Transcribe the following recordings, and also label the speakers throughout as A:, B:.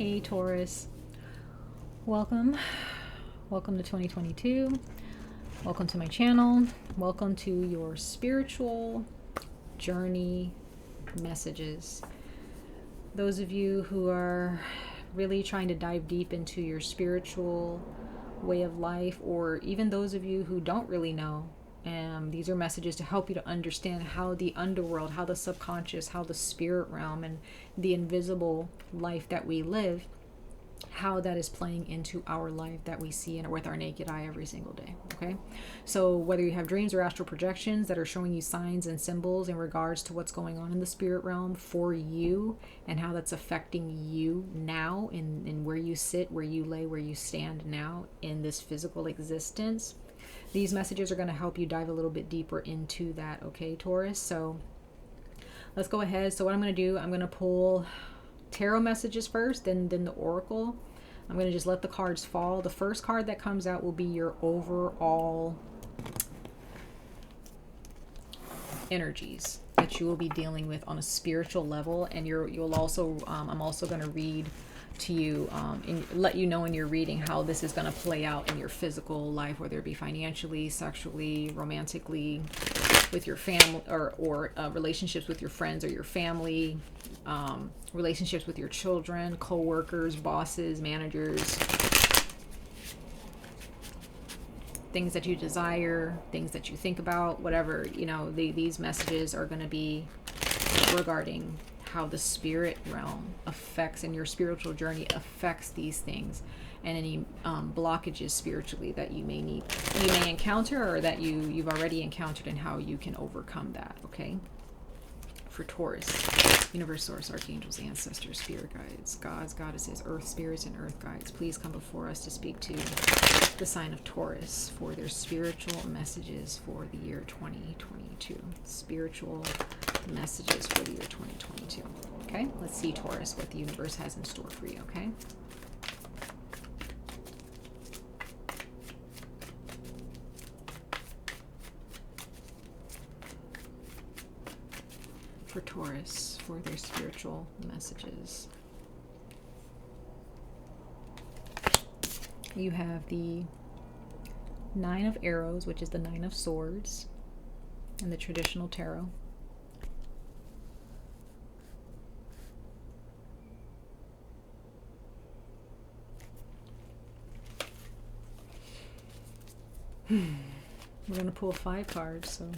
A: Hey Taurus, welcome to 2022. Welcome to my channel. Welcome to your spiritual journey messages. Those of you who are really trying to dive deep into your spiritual way of life, or even those of you who don't really know, these are messages to help you to understand how the underworld, how the subconscious, how the spirit realm, and the invisible life that we live, how that is playing into our life that we see with our naked eye every single day. Okay, so whether you have dreams or astral projections that are showing you signs and symbols in regards to what's going on in the spirit realm for you and how that's affecting you now in where you sit, where you lay, where you stand now in this physical existence, these messages are going to help you dive a little bit deeper into that. Okay, Taurus, so let's go ahead. So what I'm going to do, I'm going to pull tarot messages first, then the oracle. I'm going to just let the cards fall. The first card that comes out will be your overall energies that you will be dealing with on a spiritual level, and you'll also I'm also going to read to you and let you know in your reading how this is going to play out in your physical life, whether it be financially, sexually, romantically, with your family, or relationships with your friends or your family, relationships with your children, co-workers, bosses, managers, things that you desire, things that you think about, whatever, these messages are going to be regarding how the spirit realm affects, and your spiritual journey affects these things, and any blockages spiritually that you may encounter, or that you've already encountered, and how you can overcome that. Okay, for Taurus, universe, source, archangels, ancestors, spirit guides, gods, goddesses, earth spirits, and earth guides, please come before us to speak to the sign of Taurus for their spiritual messages for the year 2022. Spiritual messages for the year 2022. Okay, let's see, Taurus, what the universe has in store for you. Okay, for Taurus for their spiritual messages, you have the Nine of Arrows, which is the Nine of Swords in the traditional tarot. We're going to pull 5 cards. So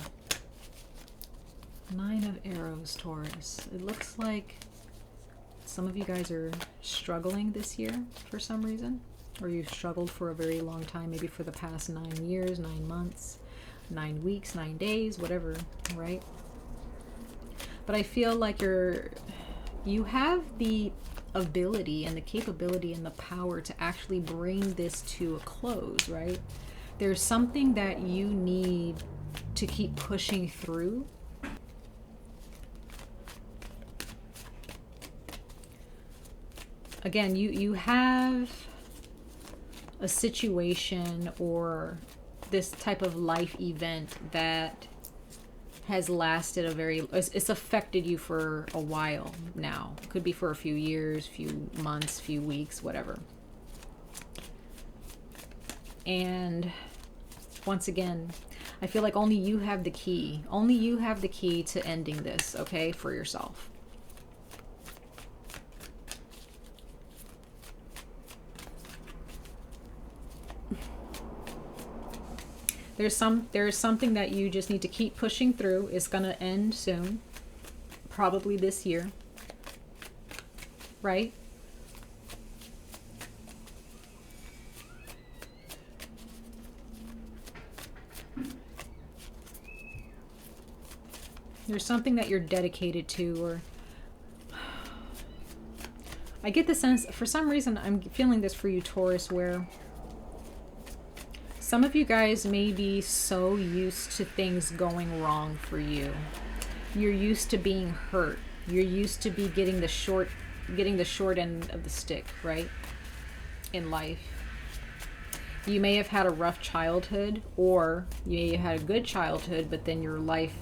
A: Nine of Arrows, Taurus. It looks like some of you guys are struggling this year for some reason, or you've struggled for a very long time, maybe for the past 9 years, 9 months, 9 weeks, 9 days, whatever, right? But I feel like you have the ability and the capability and the power to actually bring this to a close, right? There's something that you need to keep pushing through. Again, you have a situation or this type of life event that has lasted it's affected you for a while now. It could be for a few years, few months, few weeks, whatever. And once again, I feel like only you have the key. Only you have the key to ending this, okay, for yourself. There's something that you just need to keep pushing through. It's going to end soon, probably this year, right? There's something that you're dedicated to, or I get the sense, for some reason, I'm feeling this for you, Taurus, where some of you guys may be so used to things going wrong for you. You're used to being hurt. You're used to be getting the short end of the stick, right? In life. You may have had a rough childhood, or you may have had a good childhood, but then your life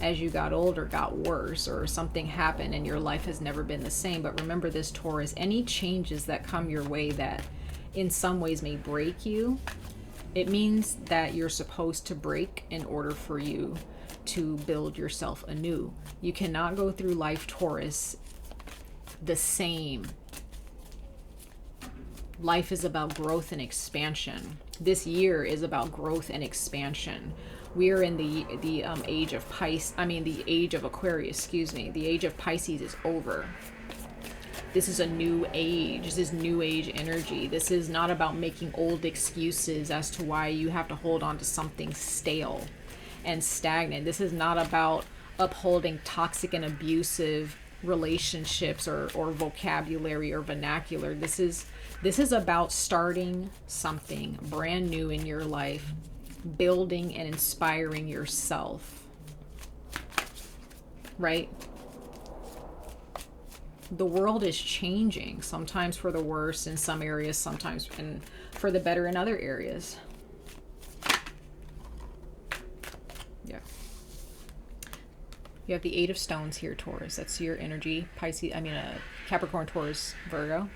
A: as you got older got worse, or something happened and your life has never been the same. But remember this, Taurus, any changes that come your way that in some ways may break you, it means that you're supposed to break in order for you to build yourself anew. You cannot go through life, Taurus, the same. Life is about growth and expansion. This year is about growth and expansion. We are in the age of Pisces. The age of Aquarius. Excuse me. The age of Pisces is over. This is a new age. This is new age energy. This is not about making old excuses as to why you have to hold on to something stale and stagnant. This is not about upholding toxic and abusive relationships or vocabulary or vernacular. This is about starting something brand new in your life, building and inspiring yourself, right? The world is changing, sometimes for the worse in some areas, sometimes for the better in other areas. Yeah. You have the Eight of Stones here, Taurus. That's your energy. Pisces, Capricorn, Taurus, Virgo.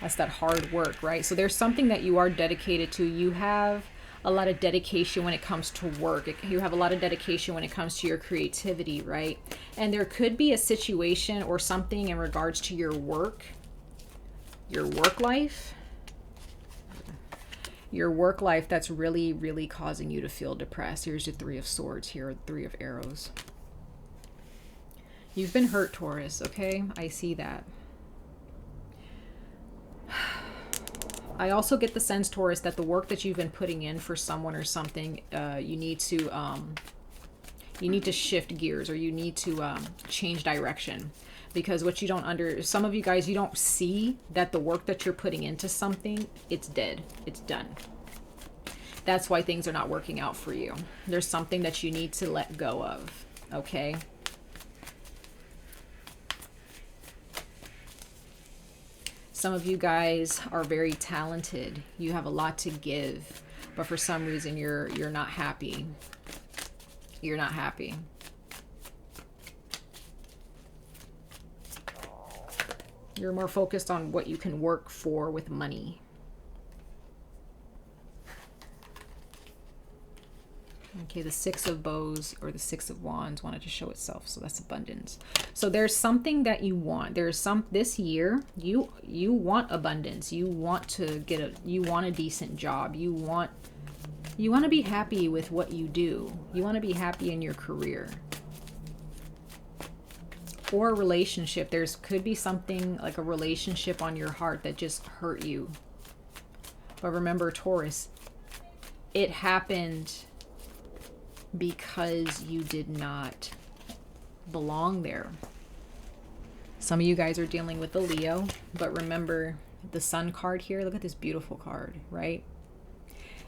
A: That's that hard work, right? So there's something that you are dedicated to. You have a lot of dedication when it comes to work. You have a lot of dedication when it comes to your creativity, right? And there could be a situation or something in regards to your work life, that's really, really causing you to feel depressed. Here's the Three of Swords here, Three of Arrows. You've been hurt, Taurus, okay? I see that. I also get the sense, Taurus, that the work that you've been putting in for someone or something, you need to shift gears, or you need to change direction. Because what you don't some of you guys, you don't see that the work that you're putting into something, it's dead. It's done. That's why things are not working out for you. There's something that you need to let go of, okay? Some of you guys are very talented. You have a lot to give, but for some reason you're not happy. You're not happy. You're more focused on what you can work for with money. Okay, the Six of Bows or the Six of Wands wanted to show itself, so that's abundance. So there's something that you want. This year you want abundance. You want to you want a decent job. You want to be happy with what you do. You want to be happy in your career or a relationship. Could be something like a relationship on your heart that just hurt you. But remember, Taurus, it happened because you did not belong there. Some of you guys are dealing with the Leo, but remember the Sun card here. Look at this beautiful card, right?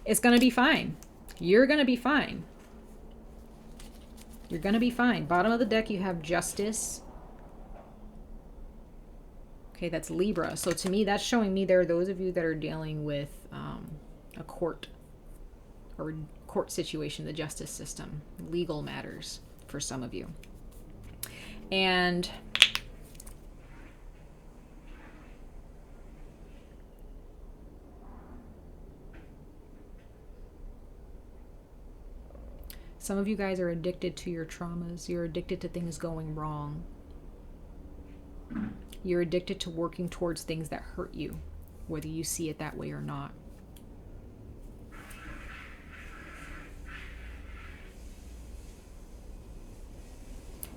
A: It's going to be fine. You're going to be fine. You're going to be fine. Bottom of the deck, you have Justice. Okay, that's Libra. So to me, that's showing me there are those of you that are dealing with a court situation, the justice system, legal matters for some of you. And some of you guys are addicted to your traumas. You're addicted to things going wrong. You're addicted to working towards things that hurt you, whether you see it that way or not.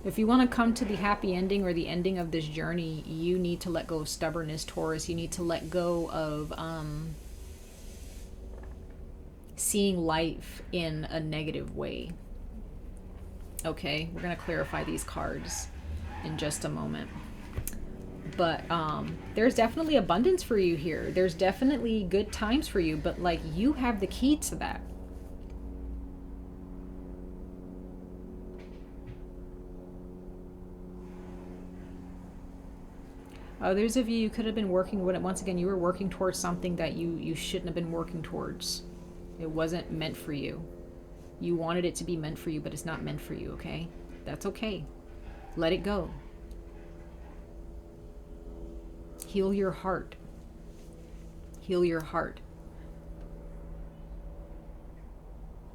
A: If you want to come to the happy ending or the ending of this journey, you need to let go of stubbornness, Taurus. You need to let go of seeing life in a negative way. Okay, we're going to clarify these cards in just a moment. But there's definitely abundance for you here. There's definitely good times for you, but like you have the key to that. Others of you could have been working, once again, you were working towards something that you shouldn't have been working towards. It wasn't meant for you. You wanted it to be meant for you, but it's not meant for you, okay? That's okay. Let it go. Heal your heart. Heal your heart.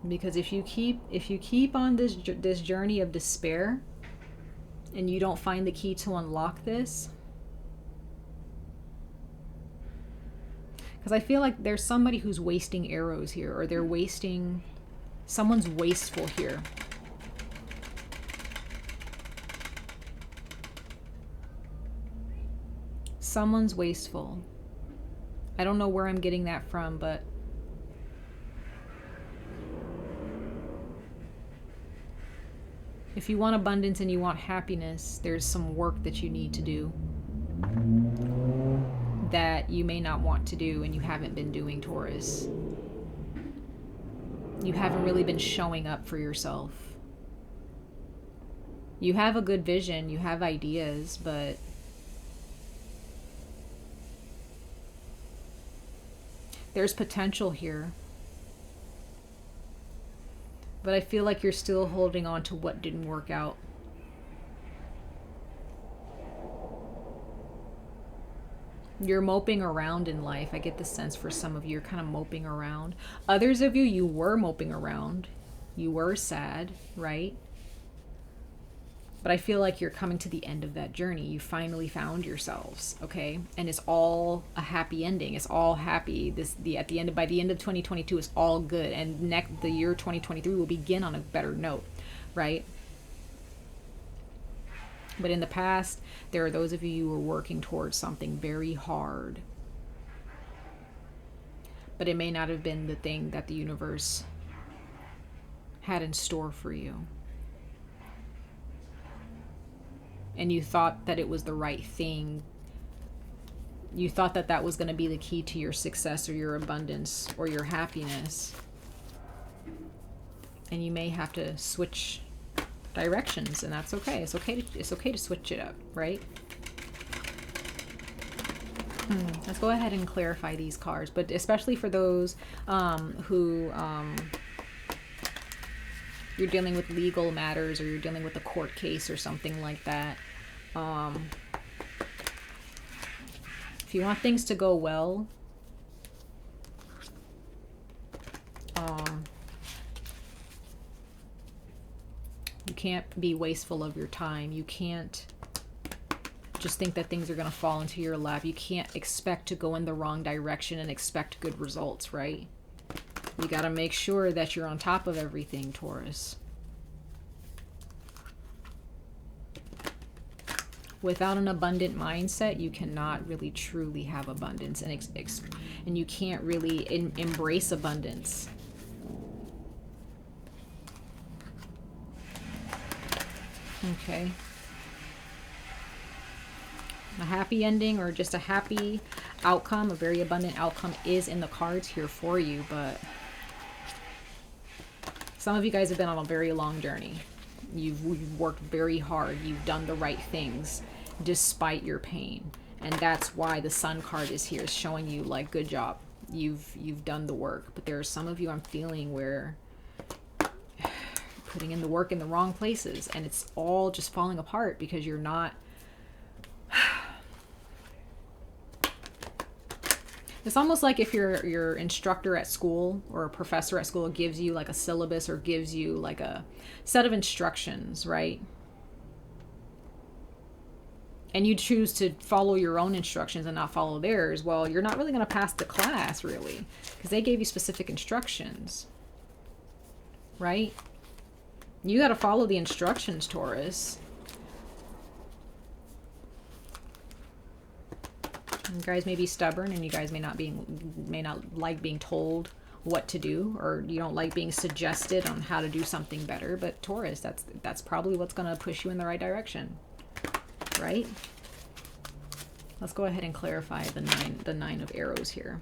A: Because if you keep on this journey of despair and you don't find the key to unlock this, because I feel like there's somebody who's wasting arrows here, or someone's wasteful here. Someone's wasteful. I don't know where I'm getting that from, but if you want abundance and you want happiness, there's some work that you need to do that you may not want to do and you haven't been doing, Taurus. You haven't really been showing up for yourself. You have a good vision, you have ideas, but there's potential here. But I feel like you're still holding on to what didn't work out. You're moping around in life. I get the sense for some of you, you're kind of moping around. Others of you, you were moping around. You were sad, right? But I feel like you're coming to the end of that journey. You finally found yourselves, okay? And it's all a happy ending. It's all happy. By the end of 2022, it's all good. And the year 2023 will begin on a better note, right? But in the past, there are those of you who are working towards something very hard. But it may not have been the thing that the universe had in store for you. And you thought that it was the right thing. You thought that that was going to be the key to your success or your abundance or your happiness. And you may have to switch directions, and that's okay. It's okay to switch it up, right? Let's go ahead and clarify these cards, but especially for those who you're dealing with legal matters, or you're dealing with a court case or something like that. If you want things to go well, you can't be wasteful of your time. You can't just think that things are going to fall into your lap. You can't expect to go in the wrong direction and expect good results, right? You got to make sure that you're on top of everything, Taurus. Without an abundant mindset, you cannot really truly have abundance, and you can't really embrace abundance. Okay. A happy ending, or just a happy outcome, a very abundant outcome, is in the cards here for you, but some of you guys have been on a very long journey. You've worked very hard. You've done the right things despite your pain. And that's why the Sun card is here, showing you, like, good job. You've done the work. But there are some of you I'm feeling where putting in the work in the wrong places, and it's all just falling apart because you're not. It's almost like if your instructor at school or a professor at school gives you like a syllabus, or gives you like a set of instructions, right? And you choose to follow your own instructions and not follow theirs. Well, you're not really going to pass the class, really, because they gave you specific instructions, right? You got to follow the instructions, Taurus. You guys may be stubborn, and you guys may not like being told what to do, or you don't like being suggested on how to do something better. But Taurus, that's probably what's going to push you in the right direction, right? Let's go ahead and clarify the nine of arrows here.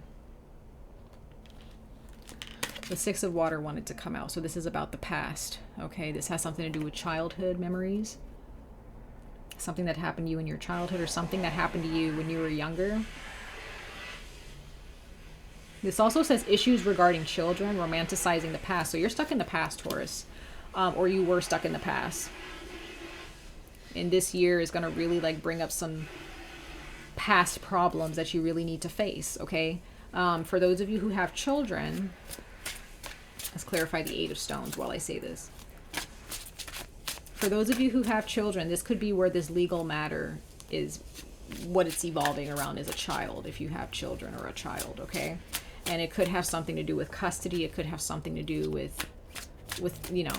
A: The Six of Water wanted to come out, so this is about the past. Okay, this has something to do with childhood memories. Something that happened to you in your childhood, or something that happened to you when you were younger. This also says issues regarding children, romanticizing the past. So you're stuck in the past, Taurus, or you were stuck in the past. And this year is going to really like bring up some past problems that you really need to face, okay? For those of you who have children, let's clarify the Eight of Stones while I say this. For those of you who have children, this could be where this legal matter is what it's evolving around as a child, if you have children or a child, okay? And it could have something to do with custody. It could have something to do with you know,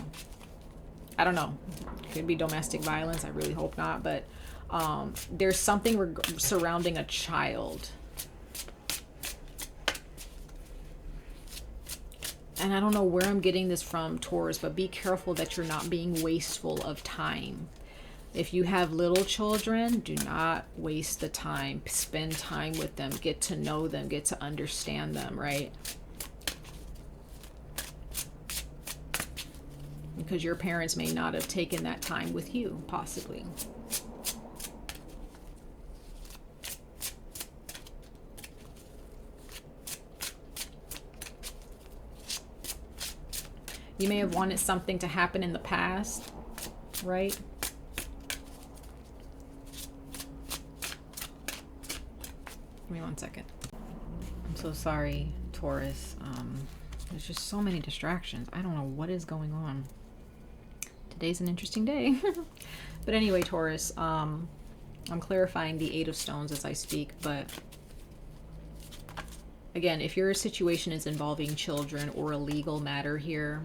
A: I don't know. It could be domestic violence. I really hope not. But there's something surrounding a child. And I don't know where I'm getting this from, Taurus, but be careful that you're not being wasteful of time. If you have little children, do not waste the time. Spend time with them. Get to know them. Get to understand them, right? Because your parents may not have taken that time with you, possibly. You may have wanted something to happen in the past, right? Give me 1 second. I'm so sorry, Taurus. There's just so many distractions. I don't know what is going on. Today's an interesting day. But anyway, Taurus, I'm clarifying the Eight of Stones as I speak. But again, if your situation is involving children or a legal matter here,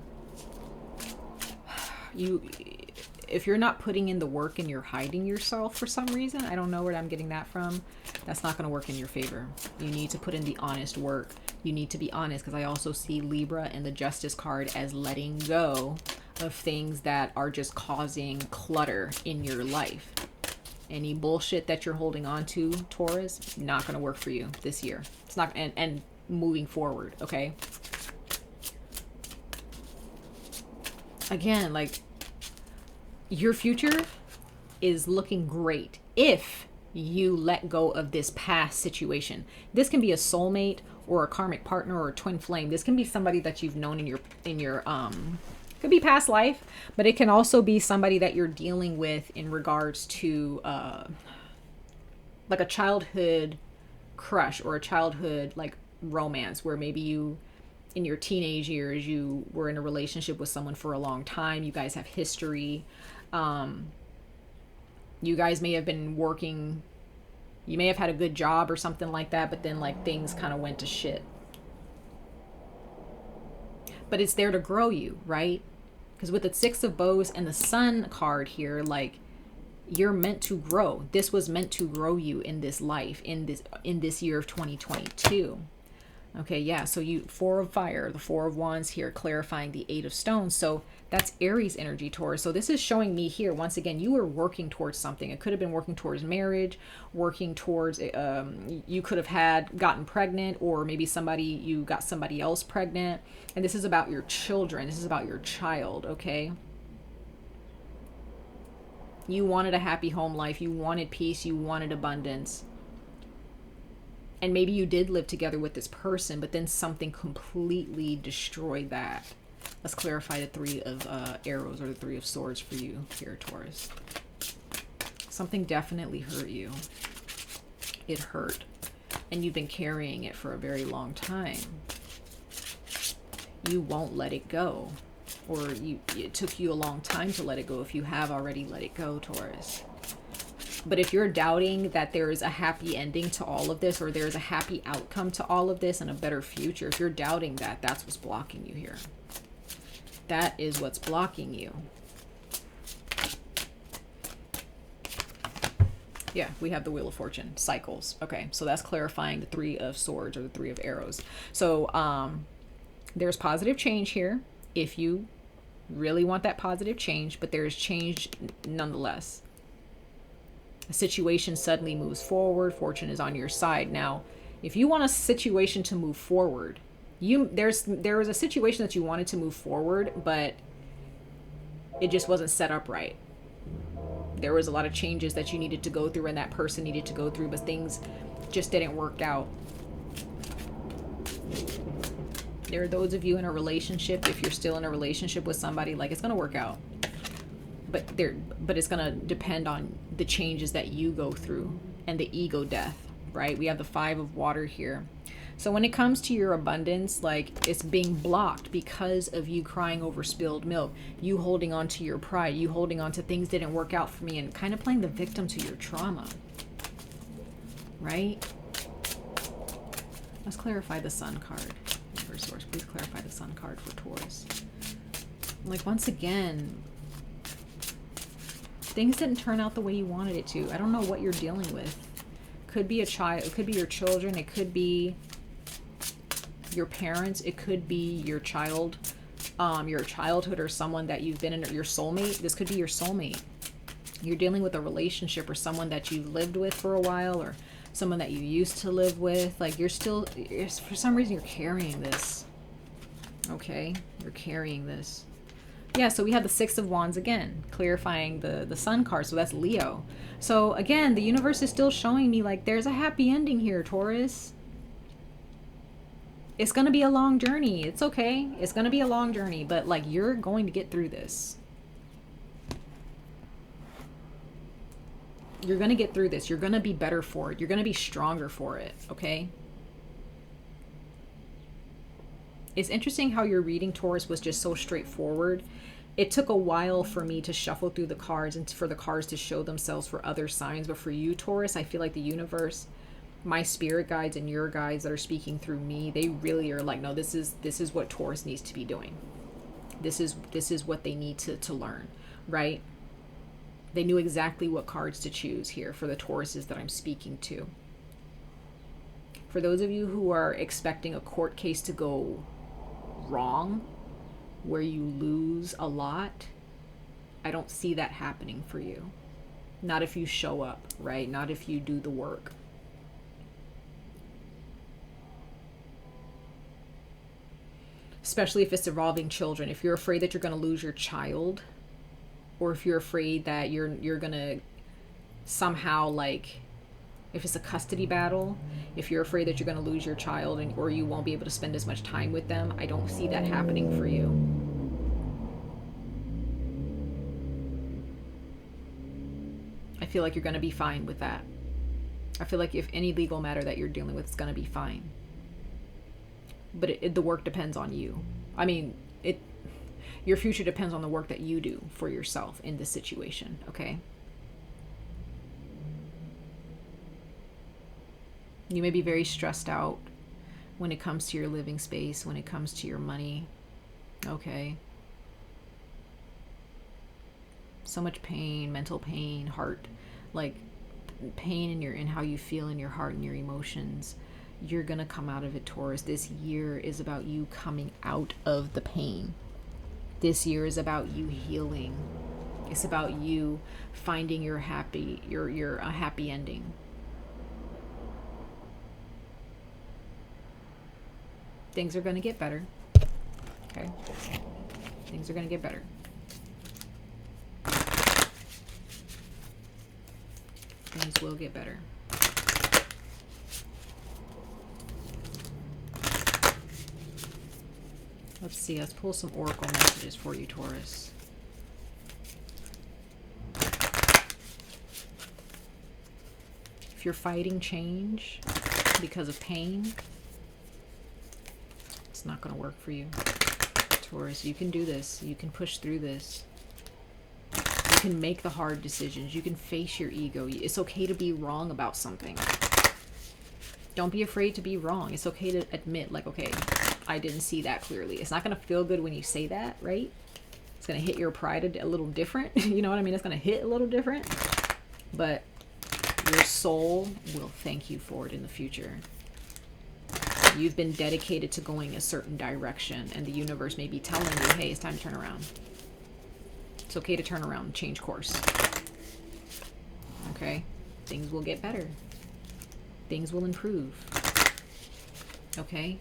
A: if you're not putting in the work and you're hiding yourself for some reason, I don't know where I'm getting that from, that's not going to work in your favor. You need to put in the honest work. You need to be honest, because I also see Libra and the Justice card as letting go of things that are just causing clutter in your life. Any bullshit that you're holding on to, Taurus, not going to work for you this year. It's not, and moving forward, okay? Again, like, your future is looking great if you let go of this past situation. This can be a soulmate or a karmic partner or a twin flame. This can be somebody that you've known in your could be past life, but it can also be somebody that you're dealing with in regards to like a childhood crush or a childhood like romance, where maybe you in your teenage years you were in a relationship with someone for a long time. You guys have history. You guys may have been working, you may have had a good job or something like that, but then like things kind of went to shit. But it's there to grow you, right? Because with the Six of Bows and the Sun card here, like, you're meant to grow. This was meant to grow you in this life, in this year of 2022. Okay, yeah, so you, Four of Fire, the Four of Wands here, clarifying the Eight of Stones. So that's Aries energy, Taurus. So this is showing me here, once again, you were working towards something. It could have been working towards marriage, working towards, you could have gotten pregnant, or maybe you got somebody else pregnant. And this is about your children. This is about your child, okay? You wanted a happy home life. You wanted peace. You wanted abundance. And maybe you did live together with this person, but then something completely destroyed that. Let's clarify the Three of Arrows or the Three of Swords for you here, Taurus. Something definitely hurt you. It hurt. And you've been carrying it for a very long time. You won't let it go. Or it took you a long time to let it go if you have already let it go, Taurus. But if you're doubting that there is a happy ending to all of this, or there's a happy outcome to all of this and a better future, if you're doubting that, that's what's blocking you here. That is what's blocking you. Yeah, we have the Wheel of Fortune, cycles. Okay, so that's clarifying the Three of Swords or the Three of Arrows. So there's positive change here if you really want that positive change, but there's change nonetheless. A situation suddenly moves forward. Fortune is on your side. Now, if you want a situation to move forward, there was a situation that you wanted to move forward, but it just wasn't set up right. There was a lot of changes that you needed to go through and that person needed to go through, but things just didn't work out. There are those of you in a relationship, if you're still in a relationship with somebody, like it's going to work out. But it's going to depend on the changes that you go through and the ego death, right? We have the 5 of water here. So when it comes to your abundance, like it's being blocked because of you crying over spilled milk, you holding on to your pride, you holding on to things didn't work out for me, and kind of playing the victim to your trauma, right? Let's clarify the Sun card. Universe source, please clarify the Sun card for Taurus. Like once again, things didn't turn out the way you wanted it to. I don't know what you're dealing with. Could be a child, it could be your children, it could be your parents, it could be your child, your childhood, or someone that you've been in, your soulmate. This could be your soulmate. You're dealing with a relationship or someone that you've lived with for a while, or someone that you used to live with. Like you're for some reason you're carrying this. Okay, you're carrying this. Yeah, so we have the 6 of Wands again, clarifying the Sun card. So that's Leo. So again, the universe is still showing me like there's a happy ending here, Taurus. It's going to be a long journey. It's okay. It's going to be a long journey, but like you're going to get through this. You're going to get through this. You're going to be better for it. You're going to be stronger for it, okay? It's interesting how your reading, Taurus, was just so straightforward. It took a while for me to shuffle through the cards and for the cards to show themselves for other signs. But for you, Taurus, I feel like the universe, my spirit guides and your guides that are speaking through me, they really are like, no, this is what Taurus needs to be doing. This is what they need to learn, right? They knew exactly what cards to choose here for the Tauruses that I'm speaking to. For those of you who are expecting a court case to go wrong, where you lose a lot, I don't see that happening for you. Not if you show up, right? Not if you do the work. Especially if it's involving children. If you're afraid that you're going to lose your child, or if you're afraid that you're going to somehow, like, if it's a custody battle, if you're afraid that you're going to lose your child or you won't be able to spend as much time with them, I don't see that happening for you. I feel like you're going to be fine with that. I feel like if any legal matter that you're dealing with is going to be fine. But the work depends on you. I mean, your future depends on the work that you do for yourself in this situation, okay? You may be very stressed out when it comes to your living space, when it comes to your money, okay? So much pain, mental pain, heart, like pain in how you feel in your heart and your emotions. You're gonna come out of it, Taurus. This year is about you coming out of the pain. This year is about you healing. It's about you finding your happy ending. Things are going to get better. Okay? Things are going to get better. Things will get better. Let's see. Let's pull some oracle messages for you, Taurus. If you're fighting change because of pain, it's not going to work for you, Taurus. You can do this. You can push through this. You can make the hard decisions. You can face your ego. It's okay to be wrong about something. Don't be afraid to be wrong. It's okay to admit, like, okay, I didn't see that clearly. It's not going to feel good when you say that, right? It's going to hit your pride a little different. You know what I mean? It's going to hit a little different. But your soul will thank you for it in the future. You've been dedicated to going a certain direction, and the universe may be telling you, hey, it's time to turn around. It's okay to turn around and change course. Okay? Things will get better. Things will improve. Okay?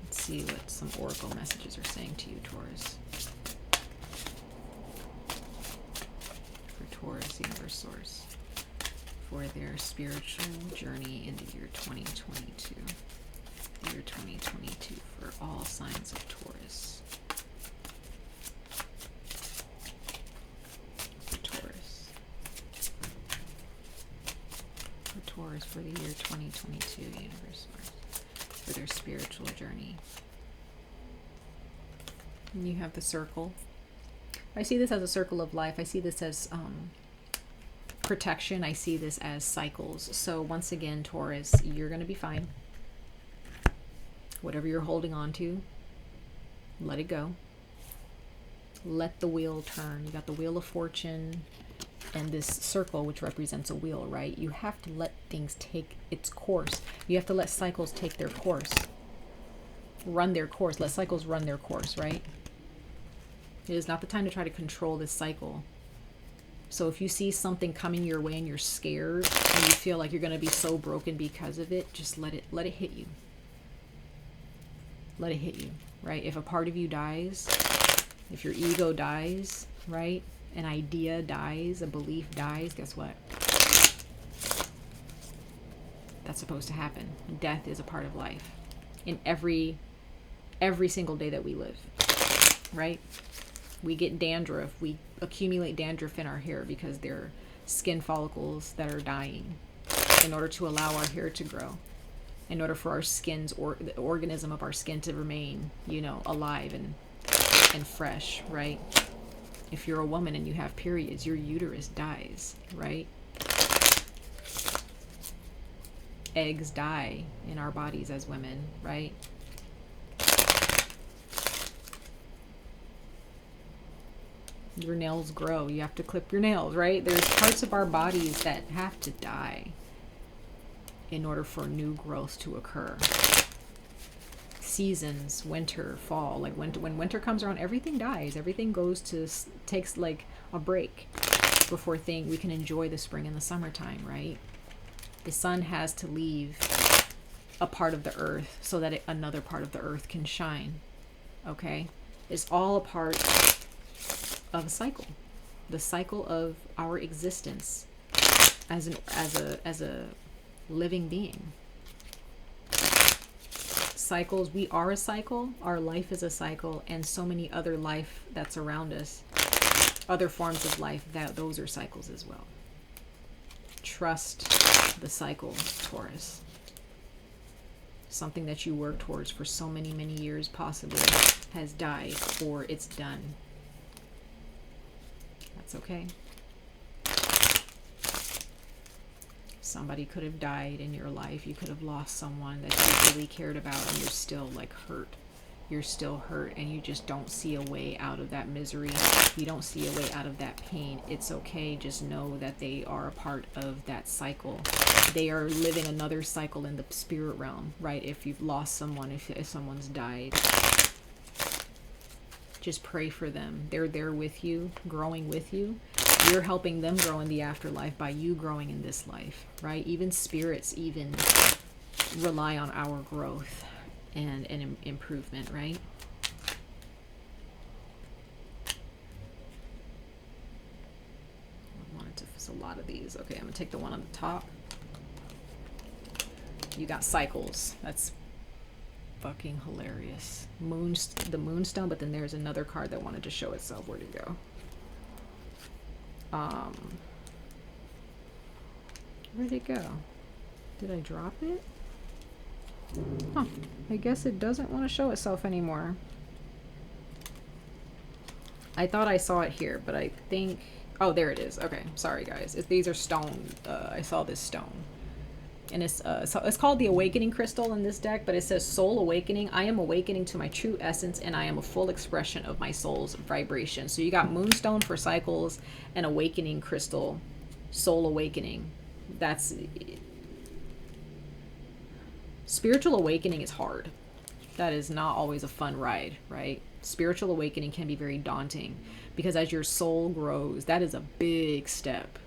A: Let's see what some oracle messages are saying to you, Taurus. For Taurus, universe source. for their spiritual journey in the year 2022. The year 2022 for all signs of Taurus. For Taurus. For Taurus for the year 2022, Universe, for their spiritual journey. And you have the circle. I see this as a circle of life. I see this as protection. I see this as cycles. So once again, Taurus, you're going to be fine. Whatever you're holding on to, let it go. Let the wheel turn. You got the wheel of fortune and this circle, which represents a wheel, right? You have to let things take its course. You have to let cycles take their course. Run their course. Let cycles run their course, right? It is not the time to try to control this cycle. So if you see something coming your way and you're scared and you feel like you're going to be so broken because of it, just let it hit you. Let it hit you, right? If a part of you dies, if your ego dies, right? An idea dies, a belief dies, guess what? That's supposed to happen. Death is a part of life in every single day that we live, right? We get dandruff. We accumulate dandruff in our hair because they're skin follicles that are dying in order to allow our hair to grow, in order for our skins or the organism of our skin to remain, alive and fresh, right? If you're a woman and you have periods, your uterus dies, right? Eggs die in our bodies as women, right? Your nails grow. You have to clip your nails, right? There's parts of our bodies that have to die in order for new growth to occur. Seasons, winter, fall, like when winter comes around, everything dies. Everything takes like a break before we can enjoy the spring and the summertime, right? The sun has to leave a part of the earth so that another part of the earth can shine. Okay? It's all a part of a cycle. The cycle of our existence as a living being. Cycles, we are a cycle, our life is a cycle, and so many other life that's around us, other forms of life, those are cycles as well. Trust the cycle, Taurus. Something that you work towards for so many years possibly has died, or it's done. That's okay. Somebody could have died in your life. You could have lost someone that you really cared about, and you're still hurt. You're still hurt, and you just don't see a way out of that misery. You don't see a way out of that pain. It's okay. Just know that they are a part of that cycle. They are living another cycle in the spirit realm, right? If you've lost someone, if someone's died, just pray for them. They're there with you, growing with you. You're helping them grow in the afterlife by you growing in this life, right? Even spirits rely on our growth and improvement, right? There's a lot of these. Okay, I'm gonna take the one on the top. You got cycles. That's fucking hilarious. The moonstone, but then there's another card that wanted to show itself. Where'd it go? Where'd it go? Did I drop it? Huh. I guess it doesn't want to show itself anymore. I thought I saw it here, but I think... Oh, there it is. Okay, sorry guys. These are stone. I saw this stone. And it's called the Awakening Crystal in this deck, but it says Soul Awakening. I am awakening to my true essence, and I am a full expression of my soul's vibration. So you got Moonstone for cycles and Awakening Crystal, Soul Awakening. That's... Spiritual awakening is hard. That is not always a fun ride, right? Spiritual awakening can be very daunting because as your soul grows, that is a big step.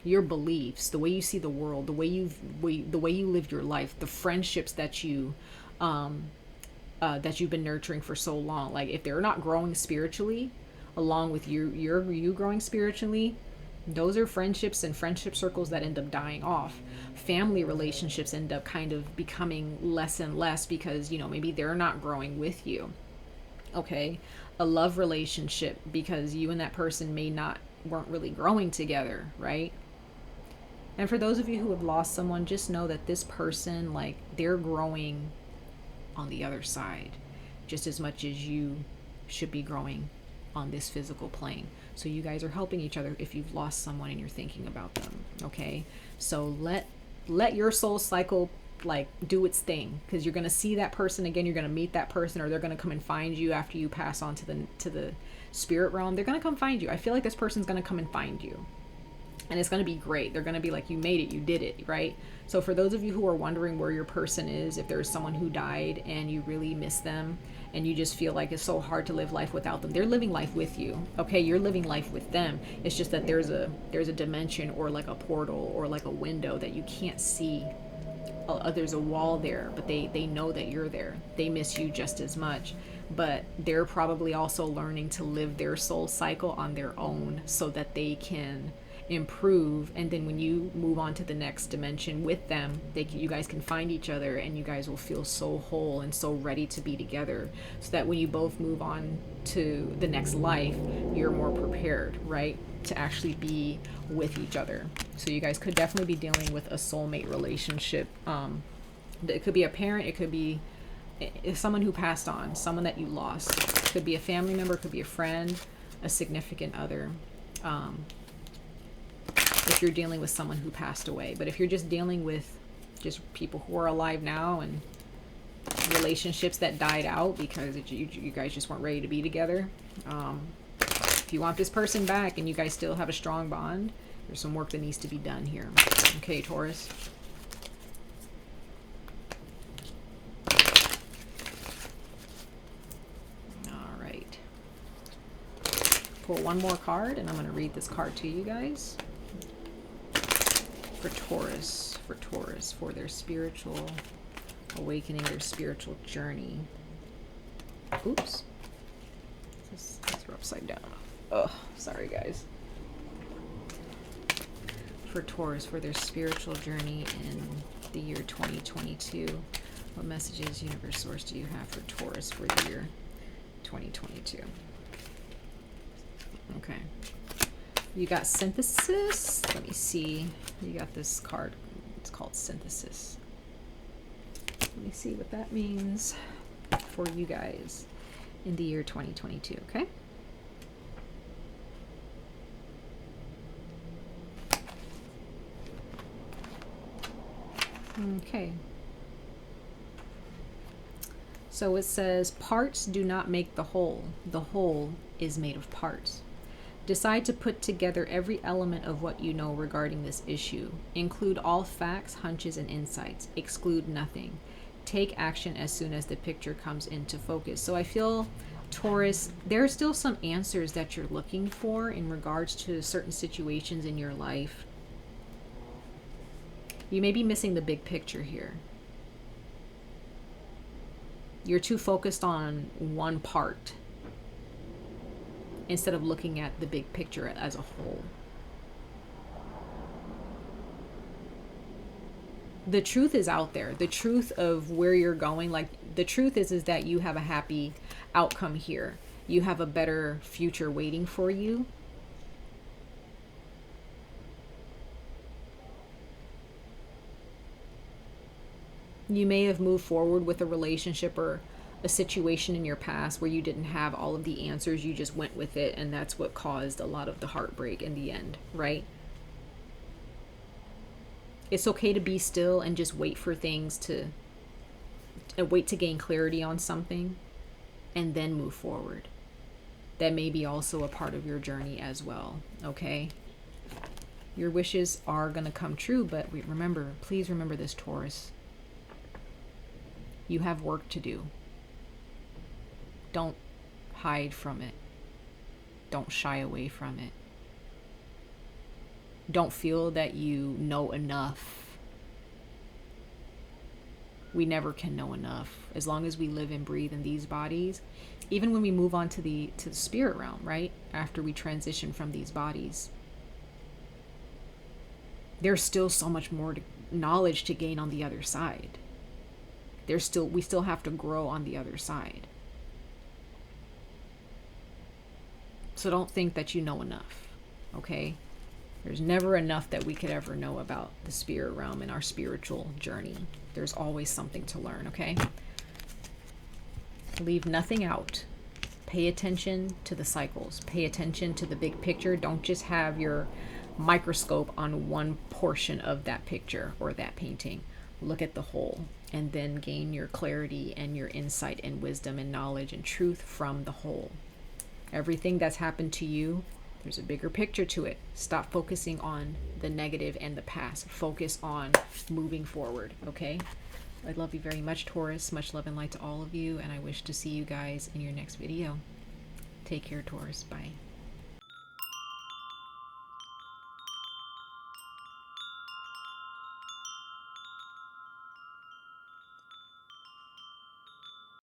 A: Your beliefs, the way you see the world, the way you live your life, the friendships that you've been nurturing for so long. Like if they're not growing spiritually, along with you growing spiritually, Those are friendships and friendship circles that end up dying off. Family relationships end up kind of becoming less and less because, you know, maybe they're not growing with you. Okay. A love relationship because you and that person weren't really growing together, right? And for those of you who have lost someone, just know that this person, like, they're growing on the other side just as much as you should be growing on this physical plane. So you guys are helping each other if you've lost someone and you're thinking about them. Okay. So let your soul cycle like do its thing, because you're going to see that person again. You're going to meet that person, or they're going to come and find you after you pass on to the spirit realm. They're going to come find you. I feel like this person's going to come and find you. And it's going to be great. They're going to be like, you made it, you did it, right? So for those of you who are wondering where your person is, if there's someone who died and you really miss them and you just feel like it's so hard to live life without them, they're living life with you. Okay, you're living life with them. It's just that there's a dimension, or like a portal, or like a window that you can't see. There's a wall there, but they know that you're there. They miss you just as much, but they're probably also learning to live their soul cycle on their own so that they can improve. And then when you move on to the next dimension with them, you guys can find each other, and you guys will feel so whole and so ready to be together, so that when you both move on to the next life, you're more prepared, right, to actually be with each other. So you guys could definitely be dealing with a soulmate relationship. It could be a parent, it could be someone who passed on, someone that you lost. It could be a family member, it could be a friend, a significant other. If you're dealing with someone who passed away. But if you're just dealing with just people who are alive now, and relationships that died out because you guys just weren't ready to be together, if you want this person back and you guys still have a strong bond, there's some work that needs to be done here. Okay, Taurus. All right. Pull one more card, and I'm going to read this card to you guys. For Taurus, for their spiritual awakening, their spiritual journey. Oops. These are upside down. Oh, sorry guys. For Taurus, for their spiritual journey in the year 2022. What messages, universe, source, do you have for Taurus for the year 2022? Okay. You got synthesis. Let me see. You got this card. It's called synthesis. Let me see what that means for you guys in the year 2022. Okay. Okay. So it says, parts do not make the whole. The whole is made of parts. Decide to put together every element of what you know regarding this issue. Include all facts, hunches, and insights. Exclude nothing. Take action as soon as the picture comes into focus. So I feel, Taurus, there are still some answers that you're looking for in regards to certain situations in your life. You may be missing the big picture here. You're too focused on one part instead of looking at the big picture as a whole. The truth is out there. The truth of where you're going, like the truth is that you have a happy outcome here. You have a better future waiting for you. You may have moved forward with a relationship or a situation in your past where you didn't have all of the answers. You just went with it, and that's what caused a lot of the heartbreak in the end, right? It's okay to be still and just wait for things to wait to gain clarity on something and then move forward. That may be also a part of your journey as well, okay? Your wishes are going to come true, but remember, please remember this, Taurus. You have work to do. Don't hide from it. Don't shy away from it. Don't feel that you know enough. We never can know enough. As long as we live and breathe in these bodies, even when we move on to the spirit realm, right? After we transition from these bodies, there's still so much more knowledge to gain on the other side. We still have to grow on the other side. So don't think that you know enough, okay? There's never enough that we could ever know about the spirit realm and our spiritual journey. There's always something to learn, okay? Leave nothing out. Pay attention to the cycles. Pay attention to the big picture. Don't just have your microscope on one portion of that picture or that painting. Look at the whole, and then gain your clarity and your insight and wisdom and knowledge and truth from the whole. Everything that's happened to you, there's a bigger picture to it. Stop focusing on the negative and the past. Focus on moving forward, okay? I love you very much, Taurus. Much love and light to all of you, and I wish to see you guys in your next video. Take care, Taurus. Bye.